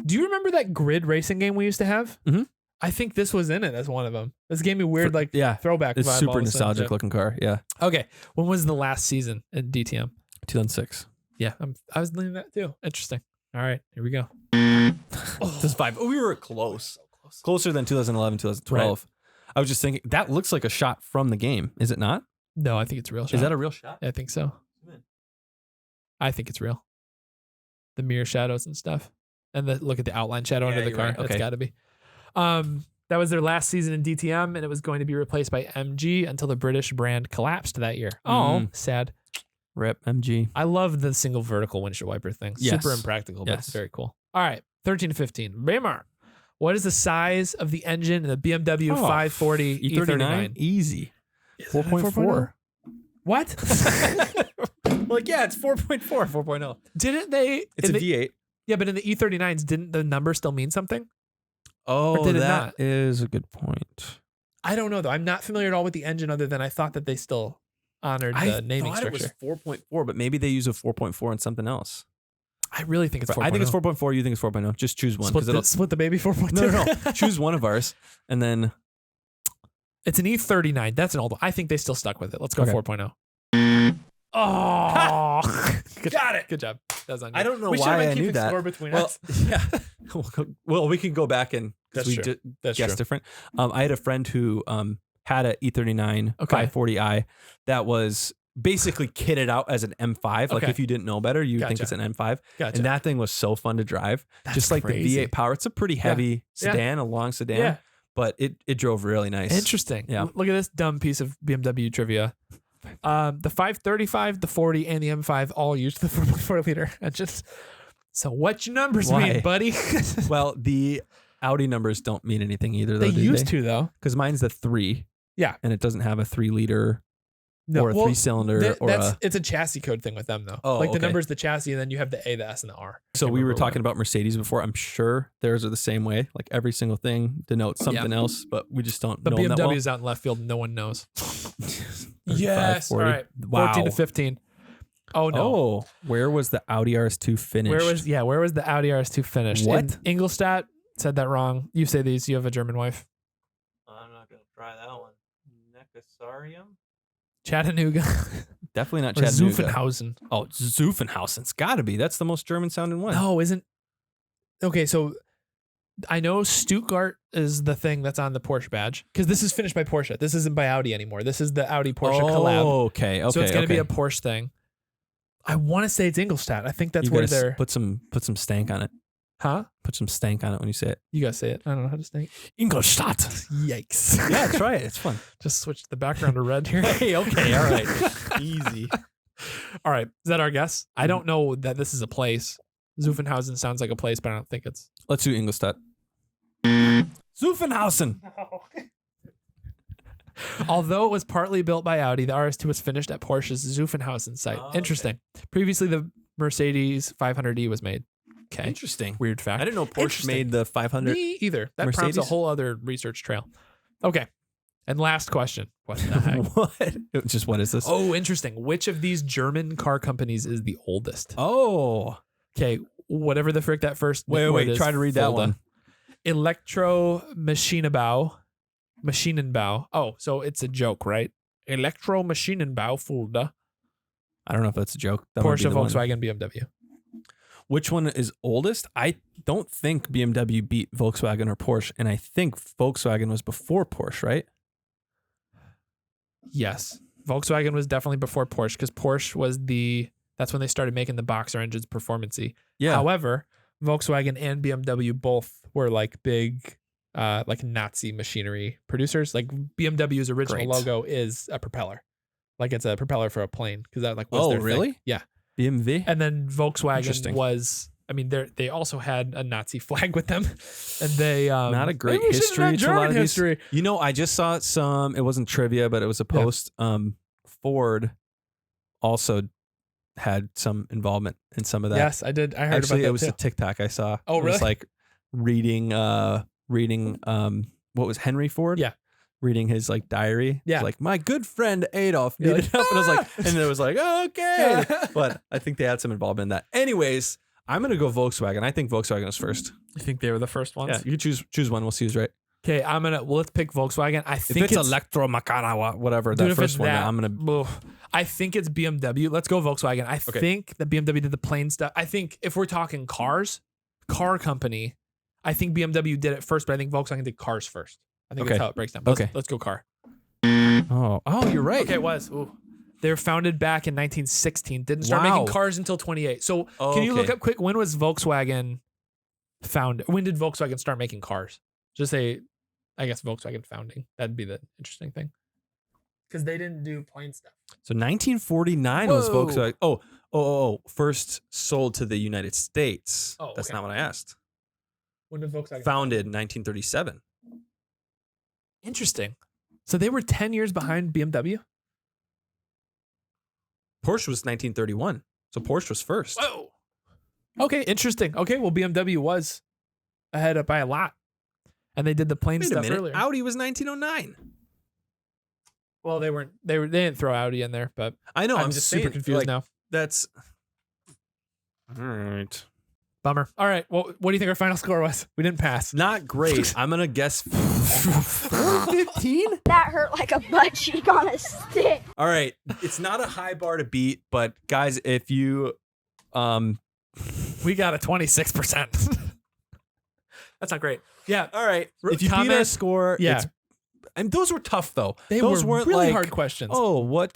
Do you remember that grid racing game we used to have? Mm-hmm. I think this was in it as one of them. This gave me weird throwback it's vibe. Super nostalgic looking car. Yeah. Okay. When was the last season in DTM? 2006. Yeah. I was leaning that too. Interesting. All right. Here we go. This is 5. We were close. Closer than 2011, 2012. Right. I was just thinking, that looks like a shot from the game. Is it not? No, I think it's a real shot. Is that a real shot? I think so. I think it's real. The mirror shadows and stuff. And look at the outline shadow under the car. Right. Okay. That's got to be. That was their last season in DTM, and it was going to be replaced by MG until the British brand collapsed that year. Oh, sad. Rip MG. I love the single vertical windshield wiper thing. Yes. Super impractical, but it's very cool. All right. 13 to 15. Raymar, what is the size of the engine in the BMW 540 E39? Easy. 4.4. What? Like, yeah, it's 4.4, 4.0. Didn't they? It's a V8. Yeah, but in the E39s, didn't the number still mean something? Oh, that is a good point. I don't know, though. I'm not familiar at all with the engine other than I thought that they still honored the naming structure. It was 4.4, but maybe they use a 4.4 in something else. I really think it's 4.0. I think it's 4.4. You think it's 4.0. Just choose one. Split the baby 4.2. No. Choose one of ours, and then... It's an E39. That's an old one. I think they still stuck with it. Let's go 4.0. Oh, got it. Good job. That was on you. I don't know why I knew that. Score between us. Yeah. Well, we can go back and that's true. That's guess different. I had a friend who had an E39 540i that was basically kitted out as an M5. Like if you didn't know better, you'd think it's an M5. And that thing was so fun to drive. That's just like crazy. The V8 power. It's a pretty heavy sedan, a long sedan. Yeah. But it drove really nice. Interesting. Yeah. Look at this dumb piece of BMW trivia. The 535, the 40, and the M5 all used the 4.4 liter engines. So what your numbers mean, buddy? Well, the Audi numbers don't mean anything either. They used to, though. Because mine's the 3. Yeah. And it doesn't have a 3 liter or a 3-cylinder. It's a chassis code thing with them, though. Oh, the number's the chassis, and then you have the A, the S, and the R. So we were talking about Mercedes before. I'm sure theirs are the same way. Like every single thing denotes something else, but we just don't know them that well. BMW's out in left field. No one knows. Yes. All right. Wow. 14 to 15. Oh, no. Oh, where was the Audi RS2 finished? Where was the Audi RS2 finished? What? Ingolstadt. Said that wrong. You say these. You have a German wife. I'm not going to try that one. Necessarium? Chattanooga. Definitely not Chattanooga. Zuffenhausen. Oh, Zuffenhausen's got to be. That's the most German sounding one. No, isn't. Okay, so I know Stuttgart is the thing that's on the Porsche badge because this is finished by Porsche. This isn't by Audi anymore. This is the Audi Porsche collab. Oh, okay. So it's going to be a Porsche thing. I want to say it's Ingolstadt. I think that's where they're. Put some stank on it. Huh? Put some stank on it when you say it. You gotta say it. I don't know how to stank. Ingolstadt. Yikes. Yeah, try it. It's fun. Just switch the background to red here. Hey, okay. All right. Easy. All right. Is that our guess? I don't know that this is a place. Zuffenhausen sounds like a place, but I don't think it's. Let's do Ingolstadt. Zuffenhausen. No. Although it was partly built by Audi, the RS2 was finished at Porsche's Zuffenhausen site. Interesting. Okay. Previously, the Mercedes 500e was made. Okay. Interesting. Weird fact. I didn't know Porsche made the 500. Me either. That Mercedes? prompts a whole other research trail. Okay. And last question. What the heck? What is this? Oh, interesting. Which of these German car companies is the oldest? Oh. Okay. Whatever the frick that first word is. Try to read that one. Elektromaschinenbau. Maschinenbau. Oh, so it's a joke, right? Elektromaschinenbau Fulda. I don't know if that's a joke. That Porsche, Volkswagen, BMW. Which one is oldest? I don't think BMW beat Volkswagen or Porsche, and I think Volkswagen was before Porsche, right? Yes. Volkswagen was definitely before Porsche because Porsche was that's when they started making the boxer engines performance-y. Yeah. However, Volkswagen and BMW both were like big like Nazi machinery producers. Like BMW's original logo is a propeller. Like it's a propeller for a plane because that like was their really? Thing. Yeah. BMW? And then Volkswagen was, I mean, they also had a Nazi flag with them. And they not a great history to a lot of history. You know, I just saw it wasn't trivia, but it was a post. Ford also had some involvement in some of that. Yes, I did. I heard Actually, about that it was too. a TikTok I saw. Oh, it really? was like reading what was Henry Ford? Yeah. Reading his like diary. Yeah. It's like, my good friend Adolf needed help. And I was like, and it was like, okay. But I think they had some involvement in that. Anyways, I'm going to go Volkswagen. I think Volkswagen was first. You think they were the first ones? Yeah, you choose one. We'll see who's right. Okay, let's pick Volkswagen. I think if it's Electromeccanica, whatever, that first one, I'm going to. I think it's BMW. Let's go Volkswagen. I think that BMW did the plain stuff. I think if we're talking cars, car company, I think BMW did it first, but I think Volkswagen did cars first. I think that's how it breaks down. Let's go car. Oh, you're right. Okay, it was. Ooh. They were founded back in 1916. Didn't start making cars until 28. So can you look up quick, when was Volkswagen founded? When did Volkswagen start making cars? Just say, I guess Volkswagen founding. That'd be the interesting thing. Because they didn't do plain stuff. So 1949 was Volkswagen. Oh, first sold to the United States. Oh, that's not what I asked. When did Volkswagen founded in 1937. Interesting. So they were 10 years behind BMW? Porsche was 1931. So Porsche was first. Whoa. Okay, interesting. Okay, well, BMW was ahead by a lot. And they did the plain stuff earlier. Audi was 1909. Well, they didn't throw Audi in there, but I know. I'm just super confused now. That's all right. Bummer. All right. Well, what do you think our final score was? We didn't pass. Not great. I'm going to guess 15? That hurt like a butt cheek on a stick. All right. It's not a high bar to beat, but guys, if you... we got a 26%. That's not great. Yeah. All right. If you beat our score, yeah. And those were tough, though. Those weren't really like, hard questions. Oh,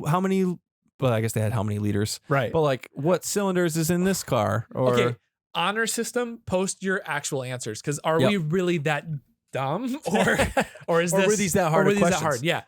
how many... Well, I guess they had how many liters. Right. But like, what cylinders is in this car? Or... Okay. Honor system, post your actual answers, because are we really that dumb, or is this, were these that hard? Or were these that hard? Yeah.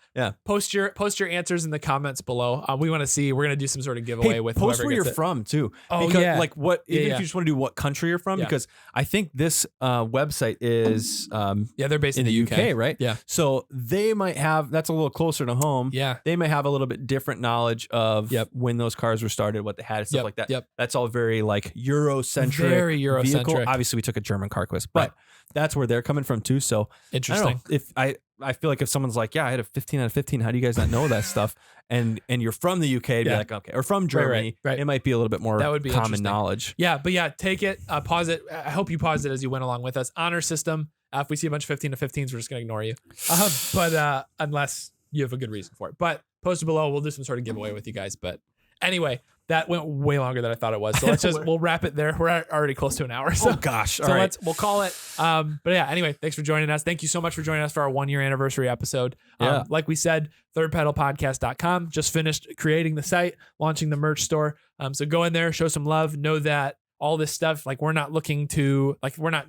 Post your answers in the comments below. We want to see. We're gonna do some sort of giveaway with post whoever where you're gets it. from too. Oh, because like what even if you just want to do what country you're from, Yeah. because I think this website is they're based in the UK, right? Yeah. So they might have, that's a little closer to home. Yeah. They may have a little bit different knowledge of when those cars were started, what they had, stuff like that. Yep. That's all very like Eurocentric. Very Eurocentric. Vehicle. Obviously, we took a German car quiz, but that's where they're coming from too. So interesting. I don't know, if I feel like if someone's like, yeah, I had a 15 out of 15, how do you guys not know that stuff? And you're from the UK, it'd be like, okay, or from Germany, right. It might be a little bit more that would be common knowledge. Yeah, but yeah, take it, pause it. I hope you paused it as you went along with us. Honor system. If we see a bunch of 15 to 15s, we're just gonna ignore you. But unless you have a good reason for it. But post it below. We'll do some sort of giveaway with you guys. But anyway, that went way longer than I thought it was. So we'll wrap it there. We're already close to an hour. So, oh gosh. All right. We'll call it. But yeah, anyway, thanks for joining us. Thank you so much for joining us for our 1 year anniversary episode. Like we said, thirdpedalpodcast.com just finished creating the site, launching the merch store. So go in there, show some love, know that all this stuff, like we're not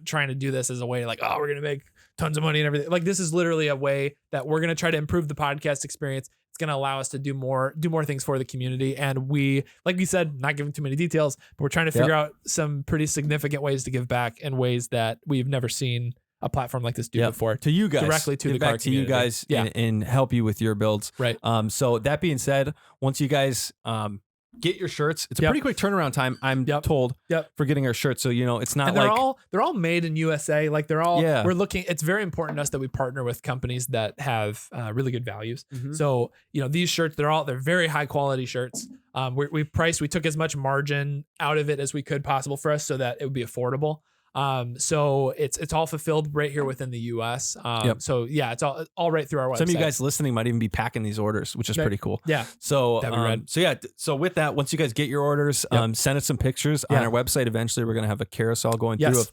trying to do this as a way like, oh, we're going to make tons of money and everything. Like this is literally a way that we're going to try to improve the podcast experience. It's going to allow us to do more things for the community. And we, like we said, not giving too many details, but we're trying to figure out some pretty significant ways to give back in ways that we've never seen a platform like this do before. To you guys. Directly to the car community. You guys and help you with your builds. Right. So that being said, once you guys get your shirts, it's a pretty quick turnaround time, I'm told, for getting our shirts. So, it's not they're all made in USA. Like they're all, it's very important to us that we partner with companies that have really good values. Mm-hmm. So, these shirts, they're very high quality shirts. We took as much margin out of it as we could possible for us so that it would be affordable. So it's all fulfilled right here within the US. So yeah, it's all right through our website. Some of you guys listening might even be packing these orders, which is pretty cool. Yeah. So, so with that, once you guys get your orders, send us some pictures on our website. Eventually we're going to have a carousel going through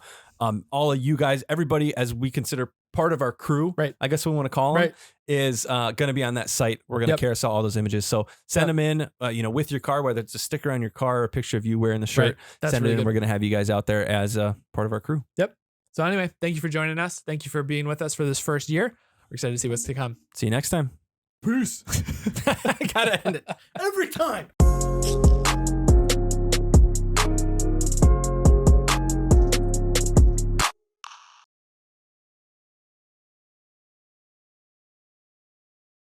of, all of you guys, everybody, as we consider part of our crew, right? I guess we want to call them, is going to be on that site. We're going to carousel all those images. So send them in, with your car, whether it's a sticker on your car or a picture of you wearing the shirt, send it in. We're going to have you guys out there as part of our crew. Yep. So anyway, thank you for joining us. Thank you for being with us for this first year. We're excited to see what's to come. See you next time. Peace. I got to end it every time.